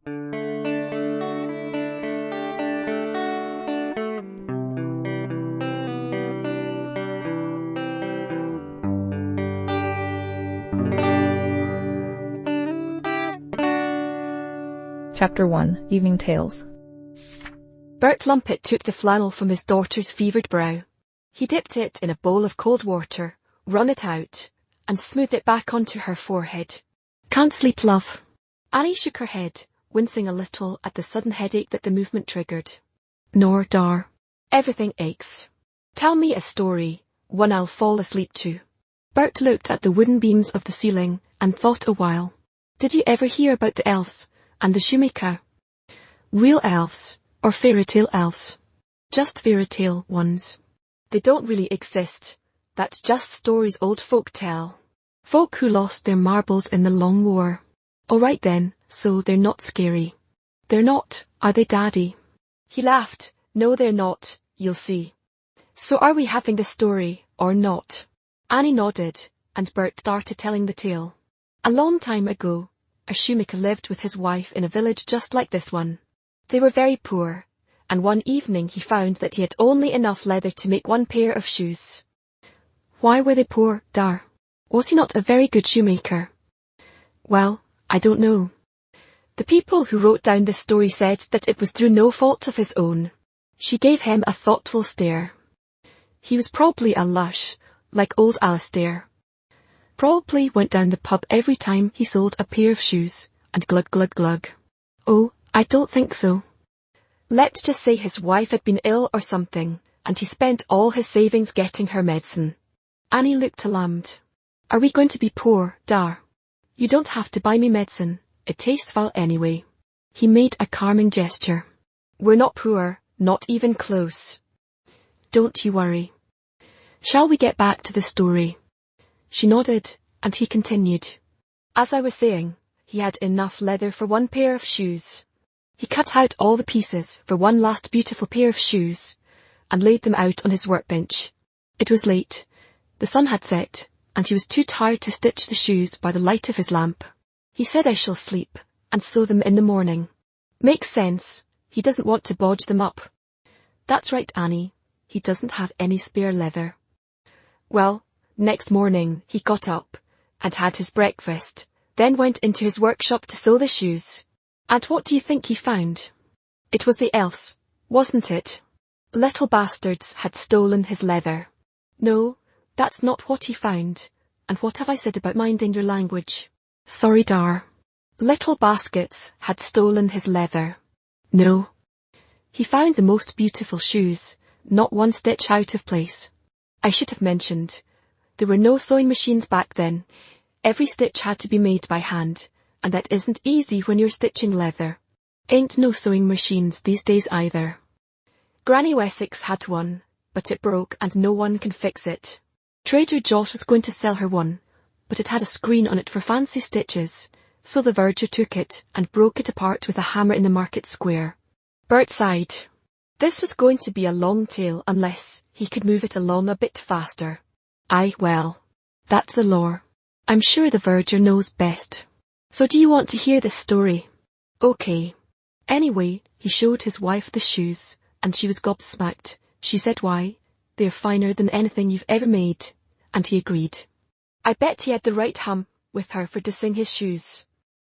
Chapter 1, Evening Tales. Bert Lumpet took the flannel from his daughter's fevered brow. He dipped it in a bowl of cold water, wrung it out, and smoothed it back onto her forehead. "Can't sleep, love." Annie shook her head, wincing a little at the sudden headache that the movement triggered. "Nor, Dar. Everything aches. Tell me a story, one I'll fall asleep to." Bert looked at the wooden beams of the ceiling and thought a while. "Did you ever hear about the elves and the shoemaker?" "Real elves, or fairy tale elves?" "Just fairy tale ones. They don't really exist. That's just stories old folk tell. Folk who lost their marbles in the long war." "All right then, so they're not scary." "They're not, are they, Daddy?" He laughed. "No, they're not, you'll see." "So are we having the story, or not?" Annie nodded, and Bert started telling the tale. A long time ago, a shoemaker lived with his wife in a village just like this one. They were very poor, and one evening he found that he had only enough leather to make one pair of shoes. "Why were they poor, Dar? Was he not a very good shoemaker?" "Well, I don't know. The people who wrote down this story said that it was through no fault of his own." She gave him a thoughtful stare. "He was probably a lush, like old Alistair. Probably went down the pub every time he sold a pair of shoes, and glug glug glug." "Oh, I don't think so." "Let's just say his wife had been ill or something, and he spent all his savings getting her medicine." Annie looked alarmed. "Are we going to be poor, Dar?" "You don't have to buy me medicine. It tastes foul anyway." He made a calming gesture. "We're not poor, not even close. Don't you worry. Shall we get back to the story?" She nodded, and he continued. "As I was saying, he had enough leather for one pair of shoes. He cut out all the pieces for one last beautiful pair of shoes, and laid them out on his workbench. It was late. The sun had set, and he was too tired to stitch the shoes by the light of his lamp. He said, 'I shall sleep, and sew them in the morning.' Makes sense. He doesn't want to bodge them up." "That's right, Annie. He doesn't have any spare leather." "Well, next morning he got up, and had his breakfast, then went into his workshop to sew the shoes. And what do you think he found? It was the elves, wasn't it? Little bastards had stolen his leather." "No, that's not what he found. And what have I said about minding your language?" "Sorry, Dar." "Little baskets had stolen his leather." "No. He found the most beautiful shoes, not one stitch out of place. I should have mentioned. There were no sewing machines back then. Every stitch had to be made by hand, and that isn't easy when you're stitching leather. Ain't no sewing machines these days either. Granny Wessex had one, but it broke and no one can fix it. Trader Josh was going to sell her one, but it had a screen on it for fancy stitches, so the verger took it and broke it apart with a hammer in the market square." Bert sighed. This was going to be a long tale unless he could move it along a bit faster. "Aye, well, that's the lore. I'm sure the verger knows best. So do you want to hear this story?" "Okay." Anyway, he showed his wife the shoes, and she was gobsmacked. She said, "Why, they're finer than anything you've ever made," and he agreed. I bet he had the right hum with her for dissing his shoes.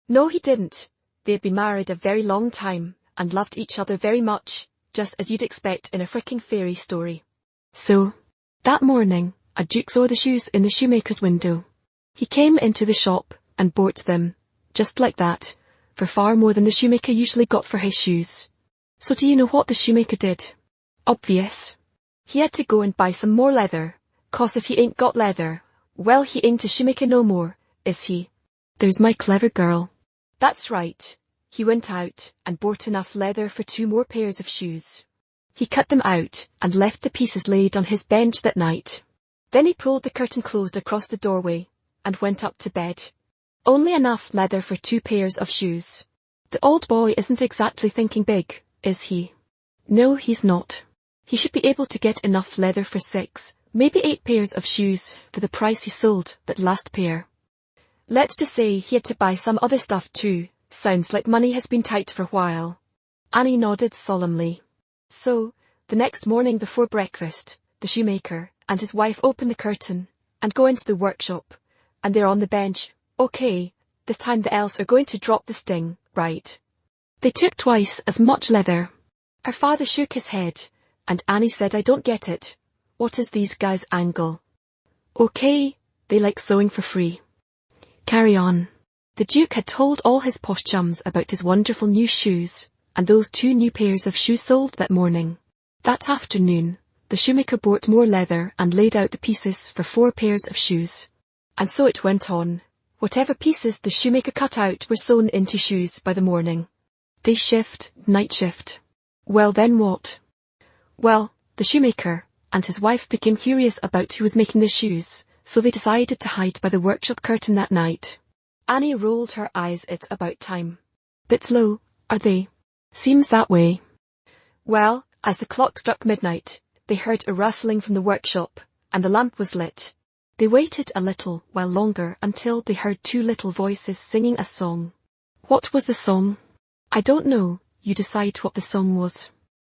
No, he didn't. They'd been married a very long time, and loved each other very much, just as you'd expect in a fricking fairy story. So, that morning, a duke saw the shoes in the shoemaker's window. He came into the shop and bought them, just like that, for far more than the shoemaker usually got for his shoes. So do you know what the shoemaker did? Obvious. He had to go and buy some more leather, 'cause if he ain't got leather, well, he ain't a shoemaker no more, is he? There's my clever girl. That's right. He went out and bought enough leather for 2 more pairs of shoes. He cut them out and left the pieces laid on his bench that night. Then he pulled the curtain closed across the doorway and went up to bed. Only enough leather for 2 pairs of shoes. The old boy isn't exactly thinking big, is he? No, he's not. He should be able to get enough leather for 6, maybe 8 pairs of shoes for the price he sold that last pair. Let's just say he had to buy some other stuff too, Sounds like money has been tight for a while. Annie nodded solemnly. So, the next morning before breakfast, the shoemaker and his wife open the curtain and go into the workshop, and they're on the bench. Okay, this time the elves are going to drop the sting, right? They took twice as much leather. Her father shook his head, and Annie said, I don't get it. What is these guys' angle? Okay, they like sewing for free. Carry on. The Duke had told all his posh chums about his wonderful new shoes, and those 2 new pairs of shoes sold that morning. That afternoon, the shoemaker bought more leather and laid out the pieces for 4 pairs of shoes. And so it went on. Whatever pieces the shoemaker cut out were sewn into shoes by the morning. Day shift, night shift. Well then what? Well, the shoemaker and his wife became curious about who was making the shoes, so they decided to hide by the workshop curtain that night. Annie rolled her eyes. It's about time. Bit slow, are they? Seems that way. Well, as the clock struck midnight, they heard a rustling from the workshop, and the lamp was lit. They waited a little while longer until they heard 2 little voices singing a song. What was the song? I don't know, you decide what the song was.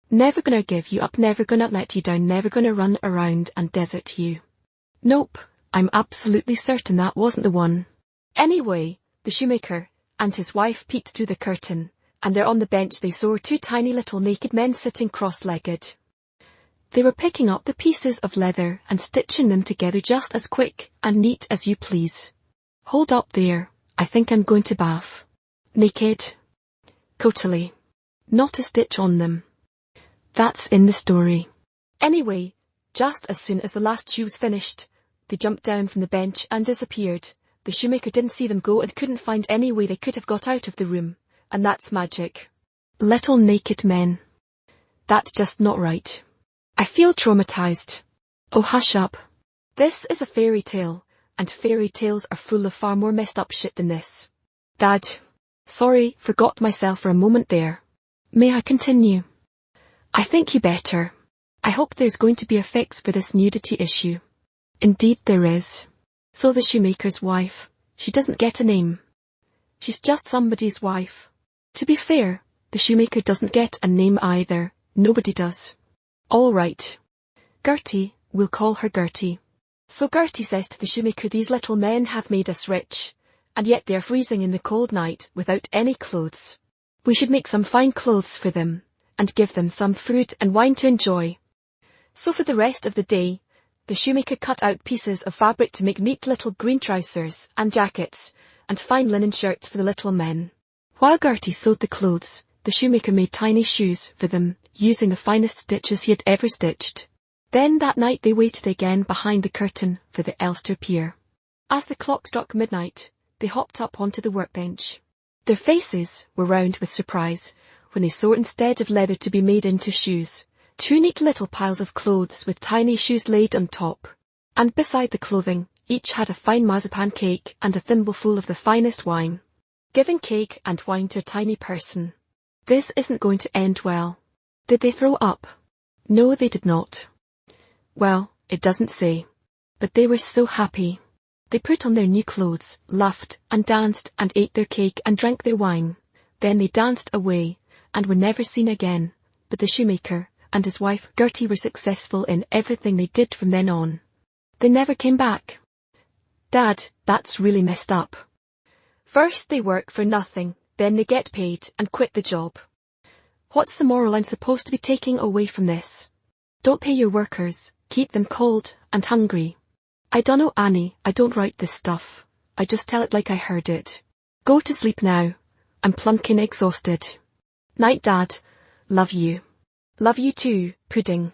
Never gonna give you up, never gonna let you down, never gonna run around and desert you. Nope, I'm absolutely certain that wasn't the one. Anyway, the shoemaker and his wife peeked through the curtain, and there on the bench they saw 2 tiny little naked men sitting cross-legged. They were picking up the pieces of leather and stitching them together just as quick and neat as you please. Hold up there, I think I'm going to bath. Naked? Totally. Not a stitch on them. That's in the story. Anyway, just as soon as the last shoe was finished, they jumped down from the bench and disappeared. The shoemaker didn't see them go and couldn't find any way they could have got out of the room. And that's magic. Little naked men. That's just not right. I feel traumatized. Oh, hush up. This is a fairy tale, and fairy tales are full of far more messed up shit than this. Dad. Sorry, forgot myself for a moment there. May I continue? I think you better. I hope there's going to be a fix for this nudity issue. Indeed there is. So the shoemaker's wife, she doesn't get a name. She's just somebody's wife. To be fair, the shoemaker doesn't get a name either. Nobody does. All right. Gertie, we'll call her Gertie. So Gertie says to the shoemaker, these little men have made us rich, and yet they're freezing in the cold night without any clothes. We should make some fine clothes for them, and give them some food and wine to enjoy. So for the rest of the day, the shoemaker cut out pieces of fabric to make neat little green trousers and jackets, and fine linen shirts for the little men. While Gertie sewed the clothes, the shoemaker made tiny shoes for them, using the finest stitches he had ever stitched. Then that night they waited again behind the curtain for the elves to appear. As the clock struck midnight, they hopped up onto the workbench. Their faces were round with surprise when they saw, instead of leather to be made into shoes, 2 neat little piles of clothes with tiny shoes laid on top. And beside the clothing, each had a fine marzipan cake and a thimbleful of the finest wine. Giving cake and wine to a tiny person. This isn't going to end well. Did they throw up? No, they did not. Well, it doesn't say. But they were so happy. They put on their new clothes, laughed and danced and ate their cake and drank their wine. Then they danced away and were never seen again. But the shoemaker and his wife Gertie were successful in everything they did from then on. They never came back. Dad, that's really messed up. First they work for nothing, then they get paid and quit the job. What's the moral I'm supposed to be taking away from this? Don't pay your workers, keep them cold and hungry. I dunno, Annie, I don't write this stuff. I just tell it like I heard it. Go to sleep now. I'm plumkin exhausted. Night, Dad. Love you. Love you too, Pudding.